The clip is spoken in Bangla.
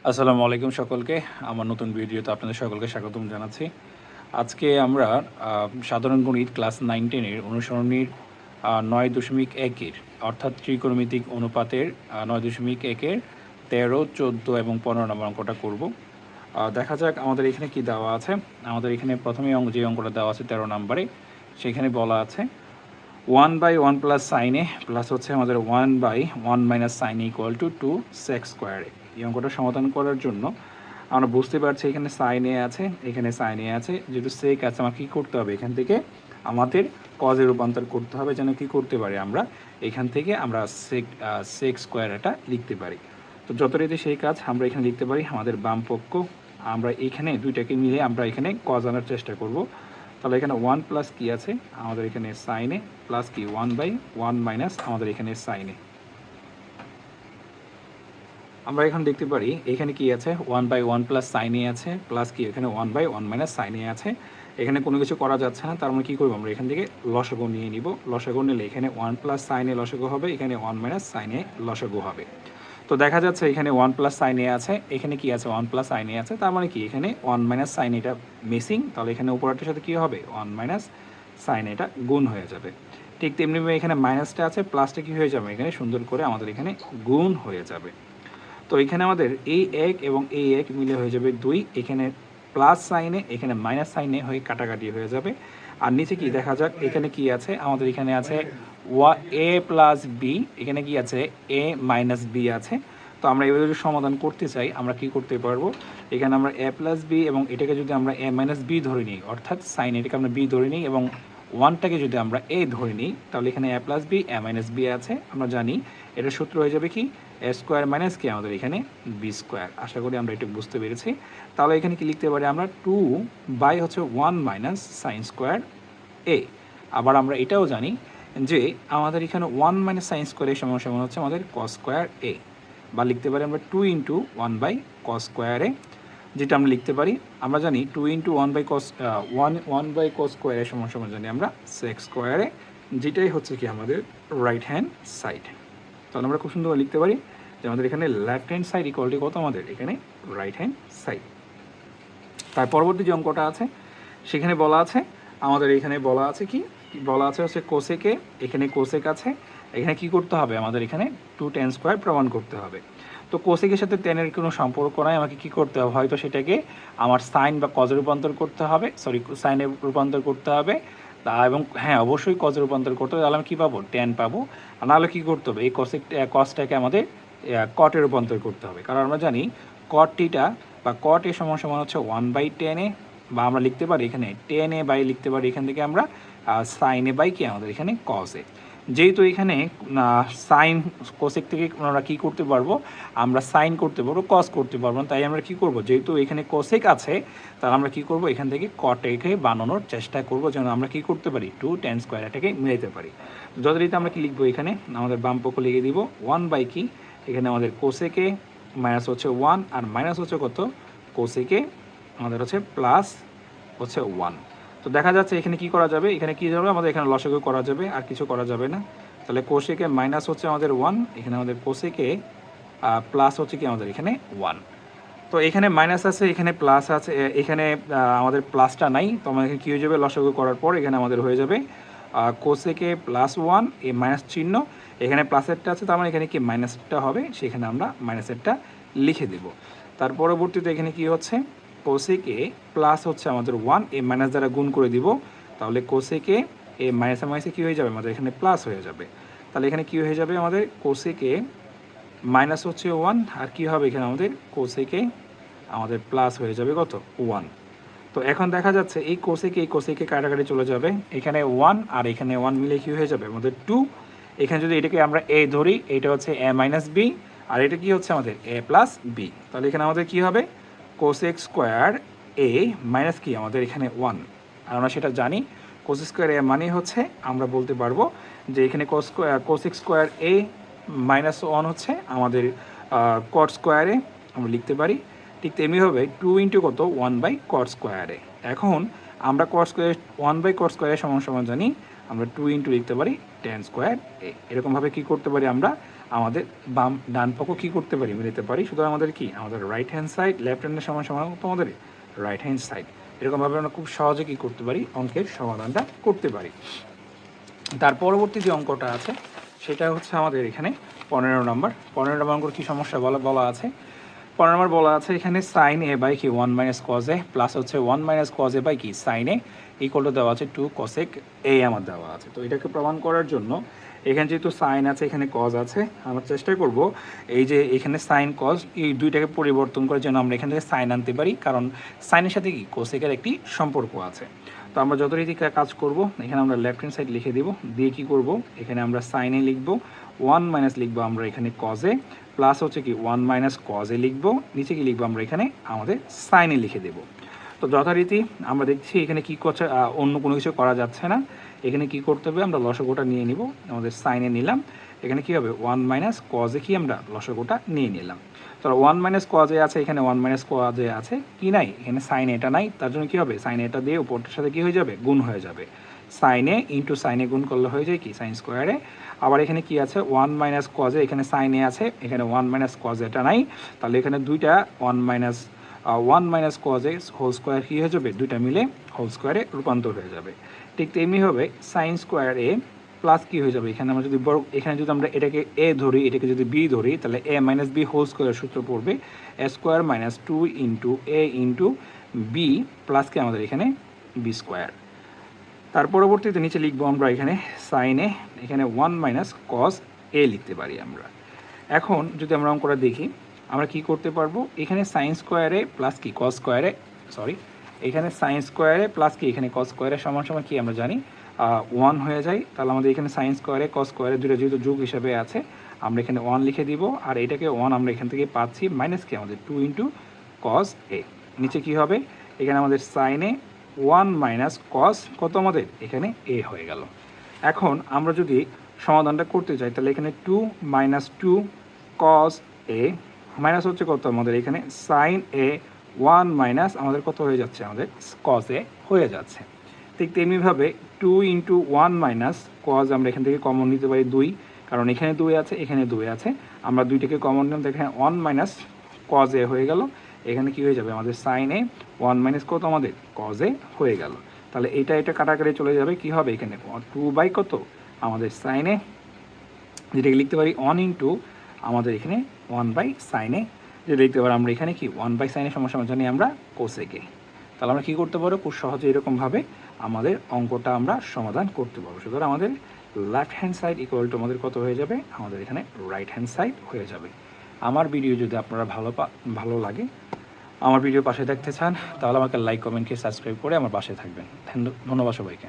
আসসালামু আলাইকুম সকলকে। আমার নতুন ভিডিওতে আপনাদের সকলকে স্বাগতম জানাচ্ছি। আজকে আমরা সাধারণ গণিত ক্লাস 9-10 এর অনুসরণীর 9.1 এর অর্থাৎ ত্রিকোণমিতিক অনুপাতের 9.1 এর 13, 14 এবং 15 নম্বর অঙ্কটা করব। দেখা যাক আমাদের এখানে কি দেওয়া আছে। আমাদের এখানে প্রথমে যে অঙ্কটা দেওয়া আছে 13 নম্বরে, সেখানে বলা আছে 1/1 প্লাস সাইন এ প্লাস হচ্ছে আমাদের 1/1 মাইনাস সাইন ইকুয়াল টু 2 সেক স্কোয়ারে। এই অঙ্কটা সমাধান করার জন্য আমরা বুঝতে পারছি এখানে সাইন এ আছে, এখানে সাইন এ আছে, যেহেতু সেক আছে আমার কী করতে হবে, এখান থেকে আমাদের কজে রূপান্তর করতে হবে যেন কী করতে পারি আমরা এখান থেকে আমরা সেক স্কোয়ার এটা লিখতে পারি। তো যথারীতি সেই কাজ আমরা এখানে লিখতে পারি। আমাদের বাম পক্ষ আমরা এখানে দুইটাকে মিলে আমরা এখানে কজ আনার চেষ্টা করব। তাহলে এখানে 1 প্লাস কি আছে আমাদের এখানে সাইনে প্লাস কি 1/1 মাইনাস আমাদের এখানে সাইনে। আমরা এখন দেখতে পারি এখানে কি আছে 1/1 প্লাস সাইনে আছে প্লাস কি এখানে 1/1 মাইনাস সাইনে আছে। এখানে কোনো কিছু করা যাচ্ছে না, তার মানে কী করবো আমরা এখান থেকে লসাগু নিয়ে নিব। লসাগু নিলে এখানে 1 প্লাস সাইনে লসাগু হবে, এখানে 1 মাইনাস সাইনে লসাগু হবে। তো দেখা যাচ্ছে এখানে 1 প্লাস সাইনে আছে, এখানে কি আছে 1 প্লাস সাইনে আছে, তার মানে কি এখানে 1 মাইনাস সাইন এটা মিসিং। তাহলে এখানে উপরটার সাথে কী হবে 1 মাইনাস সাইন এটা গুণ হয়ে যাবে। ঠিক তেমনিভাবে এখানে মাইনাসটা আছে, প্লাসটা কী হয়ে যাবে এখানে সুন্দর করে আমাদের এখানে গুণ হয়ে যাবে। তো এখানে আমাদের এই 1 এবং এই 1 মিলে হয়ে যাবে 2, এখানে প্লাস সাইনে এখানে মাইনাস সাইনে হয়ে কাটাকাটি হয়ে যাবে। আর নিচে কি দেখা যাক এখানে কি আছে আমাদের এখানে আছে a প্লাস বি, এখানে কি আছে a মাইনাস বি আছে। তো আমরা এবার যদি সমাধান করতে চাই আমরা কি করতে পারবো, এখানে আমরা a প্লাস বি এবং এটাকে যদি আমরা a মাইনাস বি ধরে নিই, অর্থাৎ সাইন এটাকে আমরা বি ধরে নিই এবং 1টাকে যদি আমরা a ধরে নিই, তাহলে এখানে a plus B a minus B আছে। আমরা জানি এটার সূত্র হয়ে যাবে কি a স্কোয়ার মাইনাস কি আমাদের এখানে বি স্কোয়ার। আশা করি আমরা এটা বুঝতে পেরেছি। তাহলে এখানে কি লিখতে পারি আমরা 2/1 মাইনাস সাইন স্কোয়ার এ। আবার আমরা এটাও জানি যে আমাদের এখানে 1 মাইনাস সাইন স্কোয়ারের সমান হচ্ছে আমাদের কস স্কোয়ার এ, বা লিখতে পারি আমরা 2 ইন্টু 1/কস স্কোয়ার এ, যেটা আমরা লিখতে পারি। আমরা জানি 2 ইন্টু 1/কস 1/কস স্কোয়ারের সমান জানি আমরা সেক স্কোয়ারে, যেটাই হচ্ছে কি আমাদের রাইট হ্যান্ড সাইড। তাহলে আমরা খুব সুন্দর লিখতে পারি যে আমাদের এখানে লেফট হ্যান্ড সাইড ইকুয়ালটি কত আমাদের এখানে রাইট হ্যান্ড সাইড। তার পরবর্তী যে অঙ্কটা আছে সেখানে বলা আছে আমাদের এখানে বলা আছে কি বলা আছে হচ্ছে কোসেকে, এখানে কোসেক আছে, এখানে কি করতে হবে আমাদের এখানে 2 tan স্কোয়ার প্রমাণ করতে হবে। তো কোসেকের সাথে টেনের কোনো সম্পর্ক নাই, আমাকে কি করতে হবে হয়তো সেটাকে আমার সাইন বা কজে রূপান্তর করতে হবে, সাইনে রূপান্তর করতে হবে। এবং হ্যাঁ অবশ্যই কজে রূপান্তর করতে হবে, তাহলে আমি কী পাবো ট্যান পাবো। আর নাহলে কী করতে হবে এই কসটাকে আমাদের কটে রূপান্তর করতে হবে, কারণ আমরা জানি কট টিটা বা কট এ সমান হচ্ছে 1/10 এ, বা আমরা লিখতে পারি এখানে 10 এ বাই লিখতে পারি এখান থেকে আমরা সাইন এ বাই কি আমাদের এখানে কস এ। যেহেতু এখানে সাইন কোসেক থেকে আমরা কী করতে পারবো আমরা সাইন করতে পারবো কস করতে পারবো না, তাই আমরা কী করবো যেহেতু এখানে কোসেক আছে তাহলে আমরা কী করবো এখান থেকে কটেকে বানানোর চেষ্টা করবো যেন আমরা কী করতে পারি 2 tan স্কোয়ার এটাকে মিলাইতে পারি। যথারীতি আমরা কি লিখবো এখানে আমাদের বাম পক্ষ লিখে দিব 1 বাই কি এখানে আমাদের কোসেকে মাইনাস হচ্ছে 1 আর মাইনাস হচ্ছে কত কোসেকে আমাদের হচ্ছে প্লাস হচ্ছে 1। তো দেখা যাচ্ছে এখানে কি করা যাবে, এখানে কি যাবে আমাদের এখানে লসাগু করা যাবে, আর কিছু করা যাবে না। তাহলে কোসেকে মাইনাস হচ্ছে আমাদের 1, এখানে আমাদের কোসেকে প্লাস হচ্ছে কি আমাদের এখানে 1। তো এখানে মাইনাস আছে এখানে প্লাস আছে, এখানে আমাদের প্লাসটা নাই, তো আমাদের কী হয়ে যাবে লসাগু করার পর এখানে আমাদের হয়ে যাবে কোসেকে প্লাস 1 এই মাইনাস চিহ্ন, এখানে প্লাসেরটা আছে তার মানে এখানে কি মাইনাসটা হবে, সেখানে আমরা মাইনাসেরটা লিখে দেব। তার পরবর্তীতে এখানে কি হচ্ছে কোসেকে প্লাস হচ্ছে আমাদের 1 এই মাইনাস দ্বারা গুণ করে দিব, তাহলে কোসেকে এই মাইনাসে মাইনাসে কী হয়ে যাবে আমাদের এখানে প্লাস হয়ে যাবে। তাহলে এখানে কী হয়ে যাবে আমাদের কোসেকে মাইনাস হচ্ছে 1 আর কী হবে এখানে আমাদের কোসেকে আমাদের প্লাস হয়ে যাবে কত 1। তো এখন দেখা যাচ্ছে এই কোসেকে কাটাকাটি চলে যাবে, এখানে 1 আর এখানে 1 মিলে কী হয়ে যাবে আমাদের 2। এখানে যদি এটাকে আমরা a ধরি এটা হচ্ছে a মাইনাস বি আর এটা কি হচ্ছে আমাদের a প্লাস বি, তাহলে এখানে আমাদের কি হবে কোসেক স্কোয়ার a মাইনাস কি আমাদের এখানে 1। আর আমরা সেটা জানি কোসেক স্কোয়ার a মানে হচ্ছে আমরা বলতে পারবো যে এখানে কোসেক স্কোয়ার a মাইনাস 1 হচ্ছে আমাদের কট স্কোয়ারে আমরা লিখতে পারি। ঠিক তেমনিভাবে 2 ইন্টু কত 1/কট স্কোয়ারে। এখন আমরা কট স্কোয়ার 1/কট স্কোয়ারের সমান জানি আমরা 2 ইন্টু লিখতে পারি tan স্কোয়ার এ। এরকমভাবে কী করতে পারি আমরা আমাদের ডান পক্ষ কী করতে পারি, মিলাতে পারি। সুতরাং আমাদের কি, আমাদের রাইট হ্যান্ড সাইড লেফট হ্যান্ডের সমান সমান আমাদের রাইট হ্যান্ড সাইড। এরকমভাবে আমরা খুব সহজে কী করতে পারি, অঙ্কের সমাধানটা করতে পারি। তার পরবর্তী যে অঙ্কটা আছে সেটা হচ্ছে আমাদের এখানে 15 নম্বর। 15 নম্বর অঙ্ক কী সমস্যা বলা আছে, 15 নম্বর বলা আছে এখানে সাইন এ বাই কি 1 মাইনাস কজ এ প্লাস হচ্ছে 1 মাইনাস কজ এ বাই কি সাইন এ ইকুয়াল টু দেওয়া আছে 2 কসেক এ আমার দেওয়া আছে। তো এটাকে প্রমাণ করার জন্য এখানে যেহেতু সাইন আছে এখানে কজ আছে, আমরা চেষ্টা করব এই যে এখানে সাইন কজ এই দুইটাকে পরিবর্তন করে যেন আমরা এখান থেকে সাইন আনতে পারি, কারণ সাইনের সাথে কি কোসেকের একটি সম্পর্ক আছে। তো আমরা যত রীতি কাজ করব, এখানে আমরা লেফট হ্যান্ড সাইড লিখে দিব, দিয়ে কী করব, এখানে আমরা সাইনে লিখব, 1 মাইনাস লিখবো আমরা এখানে কজে, প্লাস হচ্ছে কি 1 মাইনাস কজে লিখবো, নিচে কি লিখবো আমরা এখানে আমাদের সাইনে লিখে দেব। তো যথারীতি আমরা দেখছি এখানে কী করছে, অন্য কোনো কিছু করা যাচ্ছে না। এখানে কি করতে হবে, আমরা লসাগুটা নিয়ে নিব, আমাদের সাইনে নিলাম, এখানে কী হবে 1 মাইনাস কজে কি আমরা লসাগুটা নিয়ে নিলাম। তো 1 মাইনাস কজে আছে, এখানে 1 মাইনাস কজে আছে কি নাই, এখানে সাইন এটা নাই, তার জন্য কী হবে সাইন এটা দিয়ে উপরটার সাথে কী হয়ে যাবে, গুণ হয়ে যাবে। সাইনে ইন্টু সাইনে গুণ করলে হয়ে যায় কি সাইন স্কোয়ারে। আবার এখানে কি আছে 1 মাইনাস কজে, এখানে সাইনে আছে, এখানে 1 মাইনাস কজ এটা নাই, তাহলে এখানে দুইটা 1 মাইনাস কজে হোল স্কোয়ার কী হয়ে যাবে, দুইটা মিলে হোল স্কোয়ারে রূপান্তর হয়ে যাবে। ঠিক তেমনি হবে সাইন স্কোয়ার এ প্লাস কী হয়ে যাবে, এখানে আমরা যদি এখানে যদি আমরা এটাকে এ ধরি, এটাকে যদি বি ধরি, তাহলে এ মাইনাস বি হোল স্কোয়ারের সূত্র পড়বে এ স্কোয়ার মাইনাস 2 ইন্টু এ ইন্টু বি প্লাস কি আমাদের এখানে বি স্কোয়ার। তার পরবর্তীতে নিচে লিখবো আমরা এখানে সাইনে, এখানে 1 মাইনাস কস এ লিখতে পারি আমরা। এখন যদি আমরা অঙ্কটা দেখি, আমরা কি করতে পারবো, এখানে সাইন স্কোয়ারে প্লাস কি কস স্কোয়ারে, এখানে সাইন স্কোয়ারে প্লাস কি এখানে কস স্কোয়ারে সমান সমান কি আমরা জানি 1 হয়ে যায়। তাহলে আমাদের এখানে সাইন স্কোয়ারে কস স্কোয়ারে দুটো যেহেতু যোগ হিসাবে আছে, আমরা এখানে 1 লিখে দিব, আর এটাকে 1 আমরা এখান থেকে পাচ্ছি মাইনাস কি আমাদের 2 ইন্টু কস এ। নিচে কি হবে, এখানে আমাদের সাইনে 1 মাইনাস কস কত আমাদের এখানে এ হয়ে গেল। এখন আমরা যদি সমাধানটা করতে চাই, তাহলে এখানে 2 মাইনাস 2 কস এ মাইনাস হচ্ছে কত আমাদের এখানে সাইন এ 1 মাইনাস আমাদের কত হয়ে যাচ্ছে, আমাদের কস এ হয়ে যাচ্ছে। ঠিক তেমনিভাবে 2 ইন্টু 1 মাইনাস কজ আমরা এখান থেকে কমন নিতে পারি 2, কারণ এখানে 2 আছে এখানে 2 আছে, আমরা দুইটাকে কমন নিলাম, এখানে 1 মাইনাস কজ এ হয়ে গেল। এখানে কি হয়ে যাবে আমাদের সাইনে 1 মাইনাস কত আমাদের কজ এ হয়ে গেল। তাহলে এটা কাটাকাটি চলে যাবে, কি হবে এখানে 2 বাই কত আমাদের সাইনে, যেটাকে লিখতে পারি 1 ইন্টু আমাদের এখানে 1 বাই সাইনে, যেটা লিখতে পারি আমরা এখানে কি 1 বাই সাইনে সমস্যা জানি আমরা কোসেকে। তাহলে আমরা কী করতে পারবো, খুব সহজে এরকমভাবে আমাদের অঙ্কটা আমরা সমাধান করতে পারবো। সুতরাং আমাদের left hand side equal to আমাদের কত হয়ে যাবে, আমাদের এখানে রাইট হ্যান্ড সাইড হয়ে যাবে। আমার ভিডিও যদি আপনারা ভালো লাগে, আমার ভিডিও পাশে দেখতে চান, তাহলে আমাকে লাইক কমেন্টকে সাবস্ক্রাইব করে আমার পাশে থাকবেন। ধন্যবাদ সবাইকে।